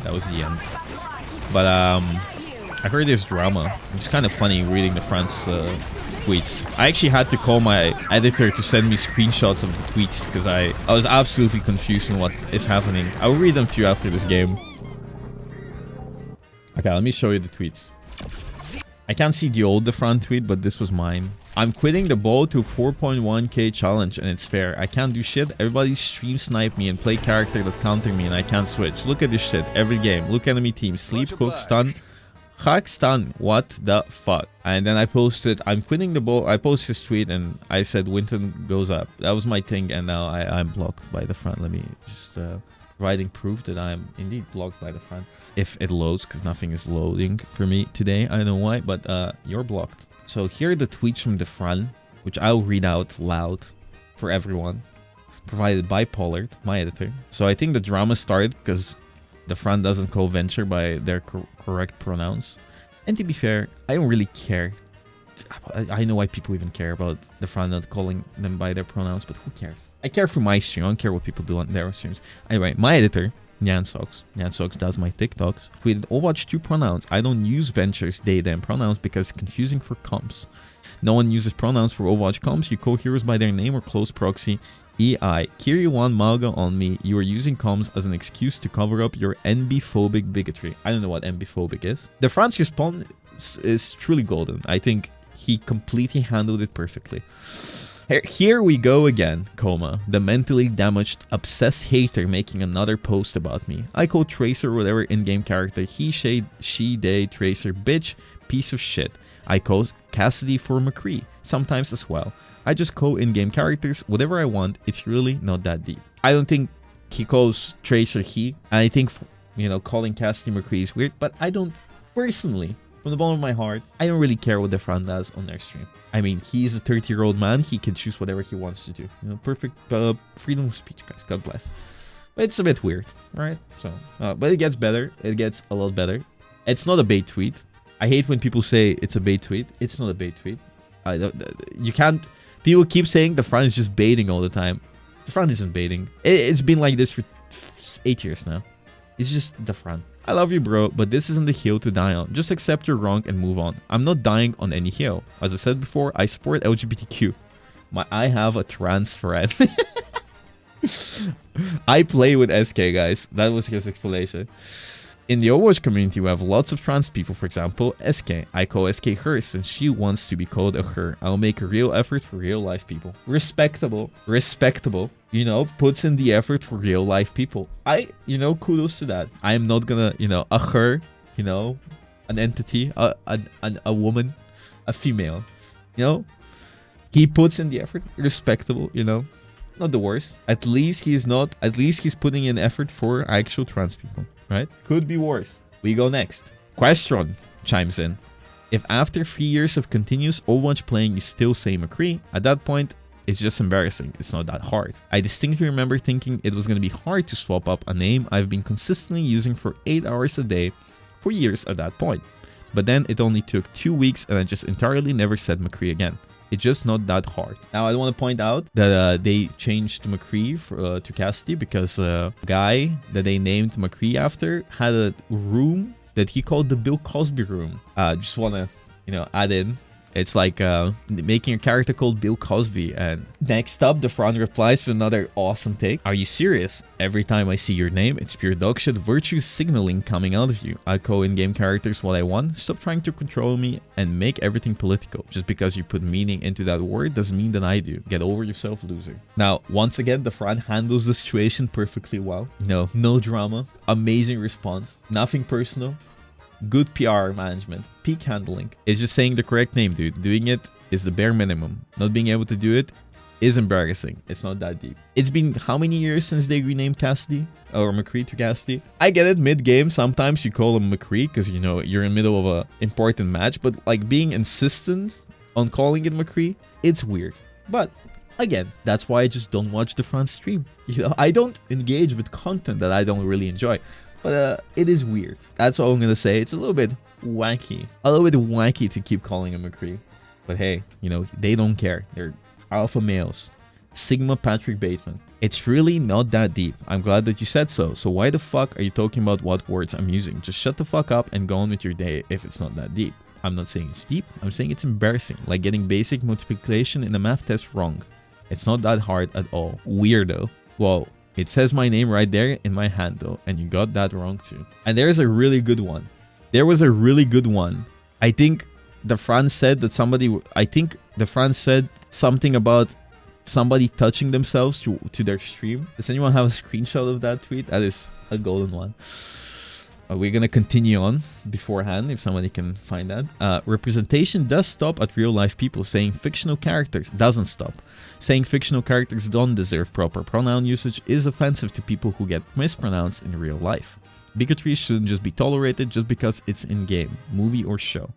That was the end. But I heard there's drama. It's kind of funny reading TheFran's tweets. I actually had to call my editor to send me screenshots of the tweets because I was absolutely confused on what is happening. I'll read them to you after this game. Okay, let me show you the tweets. I can't see the old TheFran tweet, but this was mine. I'm quitting the bow to 4.1k challenge and it's fair. I can't do shit. Everybody stream snipe me and play character that counter me and I can't switch. Look at this shit every game. Look enemy team. Sleep, hook, stun. Hack, stun. What the fuck? And then I posted, I'm quitting the bow. I posted his tweet and I said Winton goes up. That was my thing and now I'm blocked by TheFran. Let me just... providing proof that I am indeed blocked by TheFran. If it loads, because nothing is loading for me today. I don't know why, but you're blocked. So here are the tweets from TheFran, which I'll read out loud for everyone. Provided by Pollard, my editor. So I think the drama started because TheFran doesn't call Venture by their correct pronouns. And to be fair, I don't really care. I know why people even care about TheFran not calling them by their pronouns, but who cares? I care for my stream. I don't care what people do on their streams. Anyway, my editor, Nyansox does my TikToks, tweeted Overwatch 2 pronouns. I don't use Ventures, they, them pronouns because it's confusing for comps. No one uses pronouns for Overwatch comps. You call heroes by their name or close proxy. EI. Kiryu1 Malga on me. You are using comms as an excuse to cover up your NB-phobic bigotry. I don't know what NB-phobic is. TheFran's response is truly golden. I think he completely handled it perfectly. Here we go again, comma. The mentally damaged, obsessed hater making another post about me. I call Tracer whatever in-game character. He, she, they, Tracer, bitch, piece of shit. I call Cassidy for McCree, sometimes as well. I just call in-game characters whatever I want. It's really not that deep. I don't think he calls Tracer he. I think, you know, calling Cassidy McCree is weird, but I don't personally... From the bottom of my heart, I don't really care what TheFran does on their stream. I mean, he's a 30-year-old man. He can choose whatever he wants to do. You know, perfect freedom of speech, guys. God bless. But it's a bit weird, right? So, but it gets better. It gets a lot better. It's not a bait tweet. I hate when people say it's a bait tweet. It's not a bait tweet. You can't... People keep saying TheFran is just baiting all the time. TheFran isn't baiting. It's been like this for 8 years now. It's just TheFran. I love you, bro, but this isn't the hill to die on. Just accept you're wrong and move on. I'm not dying on any hill. As I said before, I support LGBTQ. I have a trans friend. I play with SK, guys. That was his explanation. In the Overwatch community, we have lots of trans people. For example, SK. I call SK her since she wants to be called a her. I'll make a real effort for real life people. Respectable. Respectable. You know, puts in the effort for real life people. Kudos to that. I am not gonna, a her, an entity, a woman, a female. He puts in the effort. Respectable, not the worst. At least he's putting in effort for actual trans people, right? Could be worse. We go next. Question chimes in. If after 3 years of continuous Overwatch playing you still say McCree, at that point, it's just embarrassing. It's not that hard. I distinctly remember thinking it was going to be hard to swap up a name I've been consistently using for 8 hours a day for years at that point. But then it only took 2 weeks and I just entirely never said McCree again. It's just not that hard. Now, I want to point out that they changed McCree to Cassidy because the guy that they named McCree after had a room that he called the Bill Cosby room. Just want to, add in. It's like making a character called Bill Cosby. And next up, TheFran replies with another awesome take. Are you serious? Every time I see your name, it's pure dogshit virtue signaling coming out of you. I call in-game characters what I want. Stop trying to control me and make everything political. Just because you put meaning into that word doesn't mean that I do. Get over yourself, loser. Now, once again, TheFran handles the situation perfectly well. No drama. Amazing response. Nothing personal. Good PR management. Peak handling. It's just saying the correct name, dude. Doing it is the bare minimum. Not being able to do it is embarrassing. It's not that deep. It's been how many years since they renamed Cassidy? Or McCree to Cassidy? I get it, mid-game, sometimes you call him McCree because, you're in the middle of an important match. But, being insistent on calling it McCree, it's weird. But, again, that's why I just don't watch TheFran stream. I don't engage with content that I don't really enjoy. But it is weird. That's what I'm going to say. It's a little bit wacky. A little bit wacky to keep calling him McCree. But hey, they don't care. They're alpha males. Sigma Patrick Bateman. It's really not that deep. I'm glad that you said so. So why the fuck are you talking about what words I'm using? Just shut the fuck up and go on with your day if it's not that deep. I'm not saying it's deep. I'm saying it's embarrassing. Like getting basic multiplication in a math test wrong. It's not that hard at all. Weirdo. Well, it says my name right there in my hand though, and you got that wrong too. And there's a really good one. There was a really good one. I think TheFran said that somebody... I think TheFran said something about somebody touching themselves to their stream. Does anyone have a screenshot of that tweet? That is a golden one. We're gonna continue on beforehand if somebody can find that. Representation does stop at real life people. Saying fictional characters doesn't stop. Saying fictional characters don't deserve proper pronoun usage is offensive to people who get mispronounced in real life. Bigotry shouldn't just be tolerated just because it's in-game, movie or show.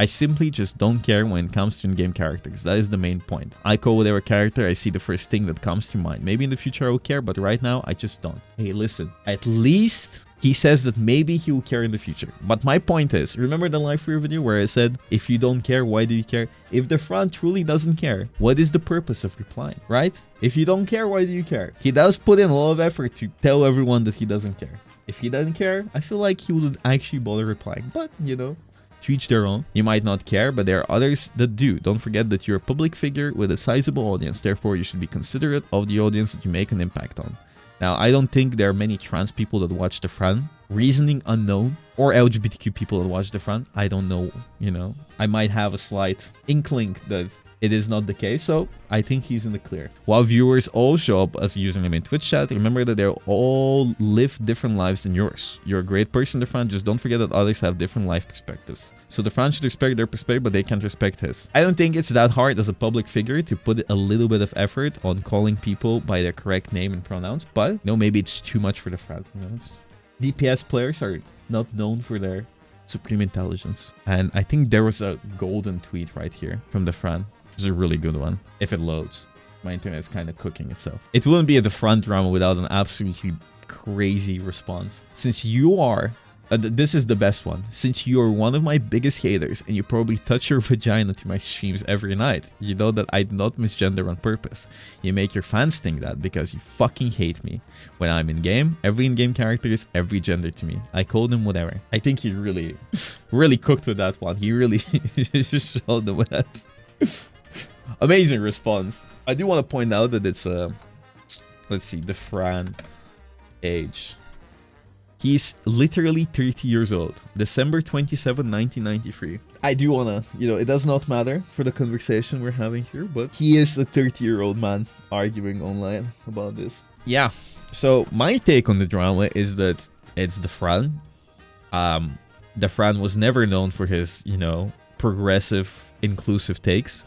I simply just don't care when it comes to in-game characters. That is the main point. I call whatever character I see the first thing that comes to mind. Maybe in the future I will care, but right now I just don't. Hey, listen. At least he says that maybe he will care in the future. But my point is, remember the live review video where I said, if you don't care, why do you care? If TheFran truly doesn't care, what is the purpose of replying, right? If you don't care, why do you care? He does put in a lot of effort to tell everyone that he doesn't care. If he doesn't care, I feel like he wouldn't actually bother replying. But, you know, to each their own. You might not care, but there are others that do. Don't forget that you're a public figure with a sizable audience. Therefore, you should be considerate of the audience that you make an impact on. Now, I don't think there are many trans people that watch TheFran. Reasoning unknown. Or LGBTQ people that watch TheFran. I don't know, you know. I might have a slight inkling that it is not the case, so I think he's in the clear. While viewers all show up as a username in Twitch chat, remember that they all live different lives than yours. You're a great person, TheFran, just don't forget that others have different life perspectives. So TheFran should respect their perspective, but they can't respect his. I don't think it's that hard as a public figure to put a little bit of effort on calling people by their correct name and pronouns, but you know, maybe it's too much for TheFran. You know? DPS players are not known for their supreme intelligence. And I think there was a golden tweet right here from TheFran. It's a really good one, if it loads. My internet is kind of cooking itself. It wouldn't be a TheFran drama without an absolutely crazy response. Since you are... this is the best one. Since you are one of my biggest haters and you probably touch your vagina to my streams every night, you know that I do not misgender on purpose. You make your fans think that because you fucking hate me. When I'm in-game, every in-game character is every gender to me. I call them whatever. I think he really, really cooked with that one. He really just showed them with that. Amazing response. I do want to point out that it's let's see, TheFran age. He's literally 30 years old. December 27, 1993. I do want to, you know, it does not matter for the conversation we're having here, but he is a 30-year-old man arguing online about this. Yeah. So my take on the drama is that it's TheFran. TheFran was never known for his, you know, progressive, inclusive takes.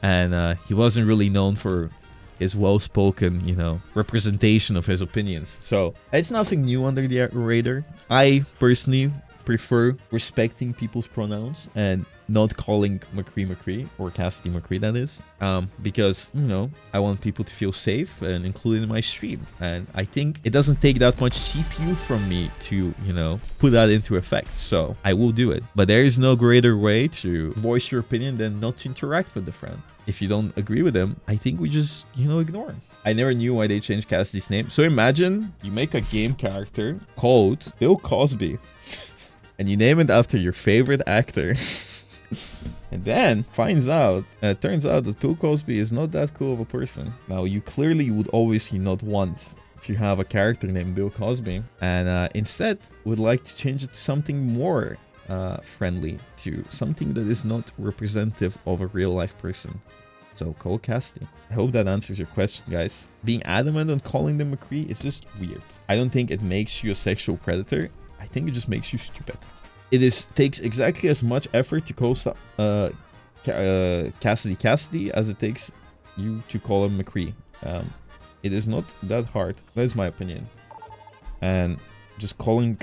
And he wasn't really known for his well-spoken, you know, representation of his opinions. So it's nothing new under the radar. I personally prefer respecting people's pronouns and not calling McCree or Cassidy McCree, that is, because, you know, I want people to feel safe and included in my stream. And I think it doesn't take that much CPU from me to, you know, put that into effect. So I will do it. But there is no greater way to voice your opinion than not to interact with TheFran. If you don't agree with them, I think we just, you know, ignore him. I never knew why they changed Cassidy's name. So imagine you make a game character called Bill Cosby and you name it after your favorite actor. And then turns out that Bill Cosby is not that cool of a person. Now, you clearly would obviously not want to have a character named Bill Cosby, and instead would like to change it to something more friendly, to something that is not representative of a real life person. So call Cassidy. I hope that answers your question, guys. Being adamant on calling them McCree is just weird. I don't think it makes you a sexual predator. I think it just makes you stupid. It takes exactly as much effort to call Cassidy as it takes you to call him McCree. It is not that hard. That is my opinion. And just calling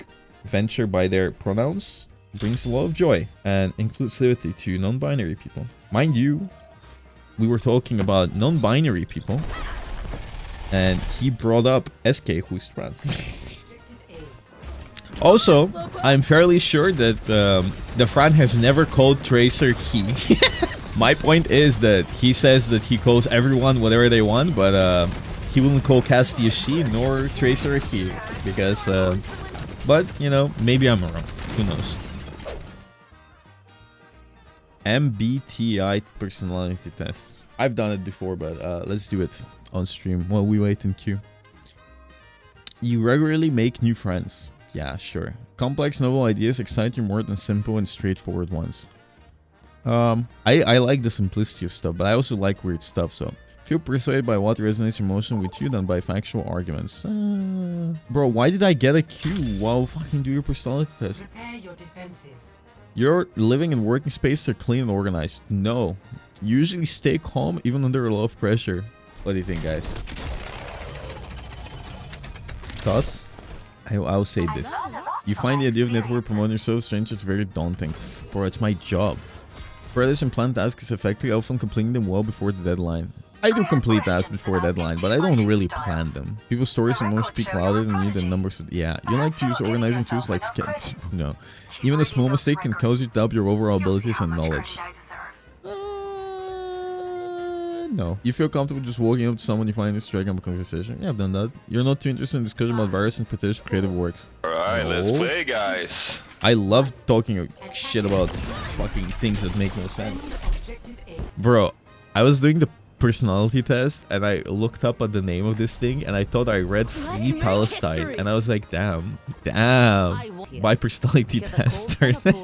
Venture by their pronouns brings a lot of joy and inclusivity to non-binary people. Mind you, we were talking about non-binary people, and he brought up SK, who's trans. Also, I'm fairly sure that TheFran has never called Tracer he. My point is that he says that he calls everyone whatever they want, but he wouldn't call Cassidy a she nor Tracer a he. Because, but, you know, maybe I'm wrong. Who knows? MBTI personality test. I've done it before, but let's do it on stream while we wait in queue. You regularly make new friends. Yeah, sure. Complex, novel ideas excite you more than simple and straightforward ones. I like the simplicity of stuff, but I also like weird stuff, so feel persuaded by what resonates emotionally with you than by factual arguments. Bro, why did I get a Q? Wow, fucking do your personality test. Prepare your defenses. Your living and working spaces are clean and organized. No. Usually stay calm even under a lot of pressure. What do you think, guys? Thoughts? I'll say this. You find the idea of network promoting yourself strangers very daunting. Bro, it's my job. Brothers and plan tasks effectively, often completing them well before the deadline. I do complete tasks before deadline, but I don't really plan them. People's stories and more speak louder than you than numbers. Yeah, you like to use organizing tools like sketch. No. Even a small mistake can cause you to doubt your overall abilities and knowledge. No. You feel comfortable just walking up to someone you find and striking up a conversation? Yeah, I've done that. You're not too interested in discussion about various and potential creative works. Alright, let's play, guys. I love talking shit about fucking things that make no sense. Bro, I was doing the personality test and I looked up at the name of this thing and I thought I read Free Palestine and I was like, damn, my personality test started.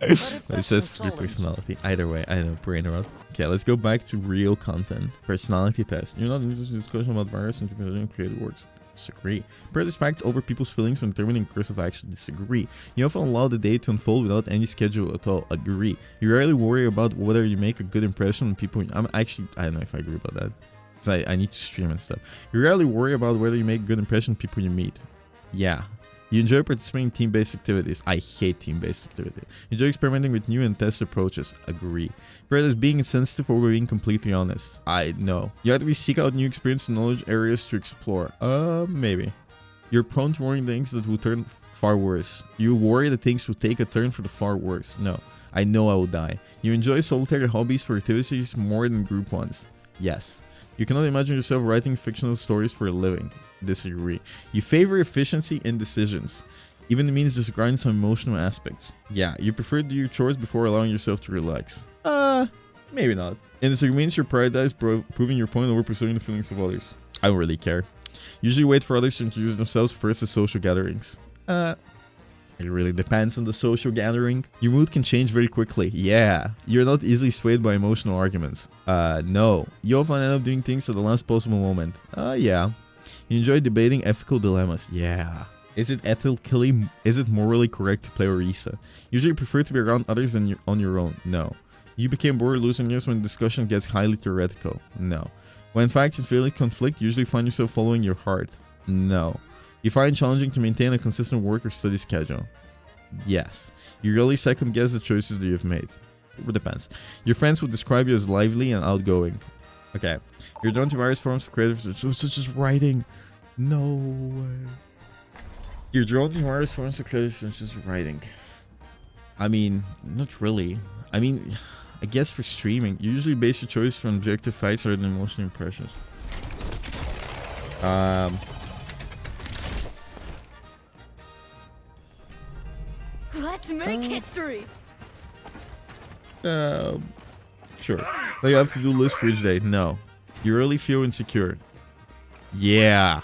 It says free personality. Either way, I know, brain rot. Okay, let's go back to real content. Personality test. You're not interested in discussion about virus and creative works. Disagree. Prioritize facts over people's feelings when determining course of action. Disagree. You often allow the day to unfold without any schedule at all. Agree. You rarely worry about whether you make a good impression on people. I don't know if I agree about that. Because I need to stream and stuff. You rarely worry about whether you make a good impression on people you meet. Yeah. You enjoy participating in team-based activities. I hate team-based activity. You enjoy experimenting with new and test approaches. Agree. Prioritize being insensitive over being completely honest. I know. You actively seek out new experience and knowledge areas to explore. Maybe. You're prone to worrying things that will turn far worse. You worry that things will take a turn for the far worse. No. I know I will die. You enjoy solitary hobbies for activities more than group ones. Yes. You cannot imagine yourself writing fictional stories for a living. Disagree. You favor efficiency in decisions. Even it means disregarding some emotional aspects. Yeah, you prefer to do your chores before allowing yourself to relax. Maybe not. In disagreements, you prioritize proving your point over pursuing the feelings of others. I don't really care. Usually wait for others to introduce themselves first at social gatherings. It really depends on the social gathering. Your mood can change very quickly. Yeah. You're not easily swayed by emotional arguments. No. You often end up doing things at the last possible moment. Yeah. You enjoy debating ethical dilemmas. Yeah. Is it morally correct to play Orisa? Usually prefer to be around others than on your own. No. You became bored losing years when the discussion gets highly theoretical. No. When facts and feelings conflict, you usually find yourself following your heart. No. You find it challenging to maintain a consistent work or study schedule. Yes. You really second guess the choices that you've made. It depends. Your friends would describe you as lively and outgoing. Okay. You're drawn to various forms of creative such as writing. No way. You're drawn to various forms of creative such as writing. I mean, not really. I mean, I guess for streaming, you usually base your choice on objective facts rather than emotional impressions. Let's make history. Sure. Do you have to do a list for each day? No. You really feel insecure. Yeah.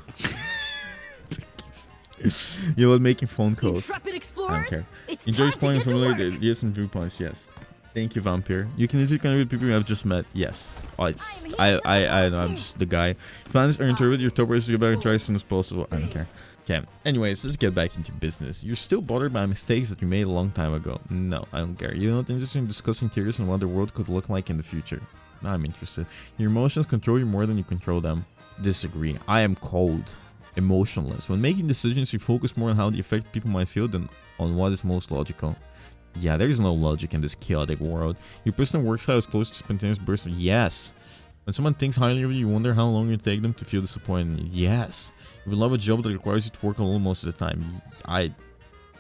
You know what? Making phone calls. I don't care. Enjoy exploring familiar ideas and viewpoints. Yes. Thank you, Vampire. You can easily connect with people you have just met. Yes. Oh, it's I know. I'm just the guy. Plans are interpret your top ways to get back and try as soon as possible. I don't care. Okay. Anyways, let's get back into business. You're still bothered by mistakes that you made a long time ago. No, I don't care. You're not interested in discussing theories on what the world could look like in the future. I'm interested. Your emotions control you more than you control them. Disagree. I am cold. Emotionless. When making decisions, you focus more on how the effect people might feel than on what is most logical. Yeah, there is no logic in this chaotic world. Your personal work style is close to spontaneous bursts of yes. When someone thinks highly of you, you wonder how long it will take them to feel disappointed. Yes. You would love a job that requires you to work alone most of the time.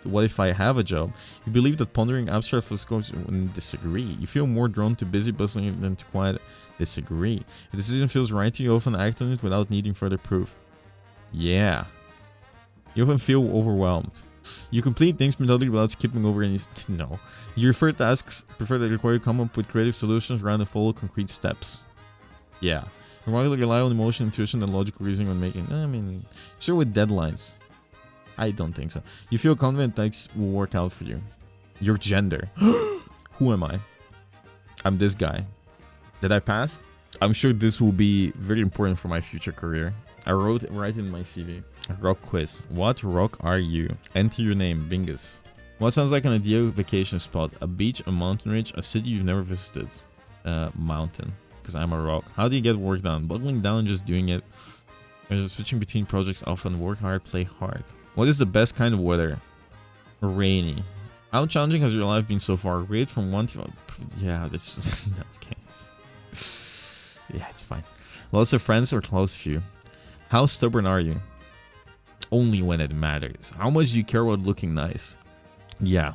what if I have a job? You believe that pondering abstract philosophies and disagree. You feel more drawn to busy bustling than to quiet. Disagree. A decision feels right to you, often act on it without needing further proof. Yeah. You often feel overwhelmed. You complete things methodically without skipping over any... No. You refer to tasks, prefer that require you come up with creative solutions rather than follow concrete steps. Yeah. You rather rely on emotion, intuition, and logical reasoning when making... I mean, sure with deadlines. I don't think so. You feel confident things will work out for you. Your gender. Who am I? I'm this guy. Did I pass? I'm sure this will be very important for my future career. I wrote it right in my CV. Rock quiz. What rock are you? Enter your name, Bingus. What sounds like an ideal vacation spot? A beach, a mountain ridge, a city you've never visited? Mountain. Because I'm a rock. How do you get work done? Buckling down and just doing it. Switching between projects often. Work hard, play hard. What is the best kind of weather? Rainy. How challenging has your life been so far? Rate from 1 to... Yeah, this is... No, okay. Yeah, it's fine. Lots of friends or close few? How stubborn are you? Only when it matters. How much do you care about looking nice? Yeah.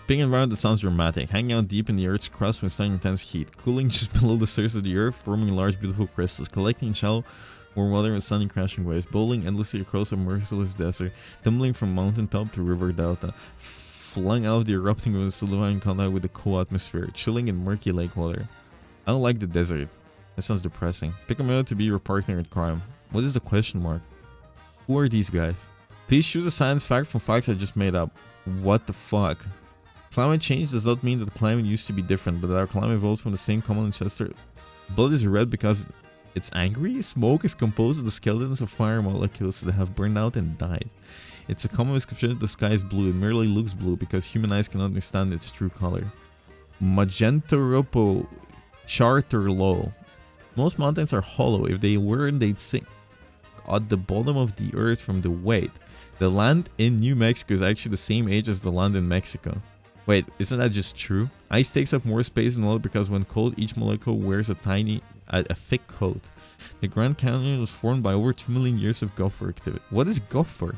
Being environment that sounds dramatic. Hanging out deep in the Earth's crust when standing intense heat. Cooling just below the surface of the Earth, forming large beautiful crystals. Collecting in shallow warm water and stunning crashing waves. Bowling endlessly across a merciless desert. Tumbling from mountaintop to river delta. Flung out of the erupting with solidifying contact with the cool atmosphere. Chilling in murky lake water. I don't like the desert. That sounds depressing. Pick a male to be your partner in crime. What is the question mark? Who are these guys? Please choose a science fact from facts I just made up. What the fuck? Climate change does not mean that climate used to be different, but that our climate evolved from the same common ancestor. Blood is red because it's angry. Smoke is composed of the skeletons of fire molecules that have burned out and died. It's a common misconception that the sky is blue. It merely looks blue because human eyes cannot understand its true color. Magenta Ropo Charter Low. Most mountains are hollow. If they weren't, they'd sink at the bottom of the earth from the weight. The land in New Mexico is actually the same age as the land in Mexico. Wait, isn't that just true? Ice takes up more space than water because when cold, each molecule wears a thick coat. The Grand Canyon was formed by over 2 million years of gopher activity. What is gopher?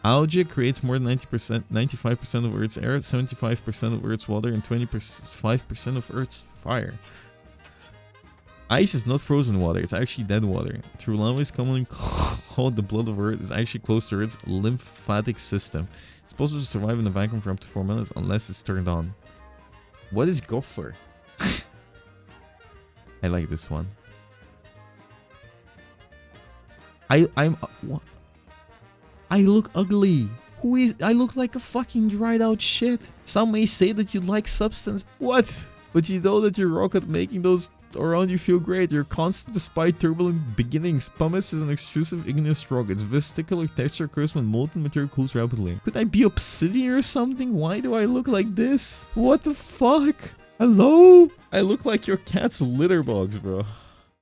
Algae creates more than 95% of Earth's air, 75% of Earth's water, and 25% of Earth's fire. Ice is not frozen water, it's actually dead water. Through language commonly called the blood of Earth, is actually close to Earth's lymphatic system. It's possible to survive in a vacuum for up to 4 minutes unless it's turned on. What is gopher? I like this one. What? I look ugly. I look like a fucking dried out shit. Some may say that you like substance. What? But you know that your rocket making those around you feel great. You're constant despite turbulent beginnings. Pumice is an extrusive igneous rock. Its vesicular texture occurs when molten material cools rapidly. Could I be obsidian or something? Why do I look like this? What the fuck? Hello? I look like your cat's litter box, bro.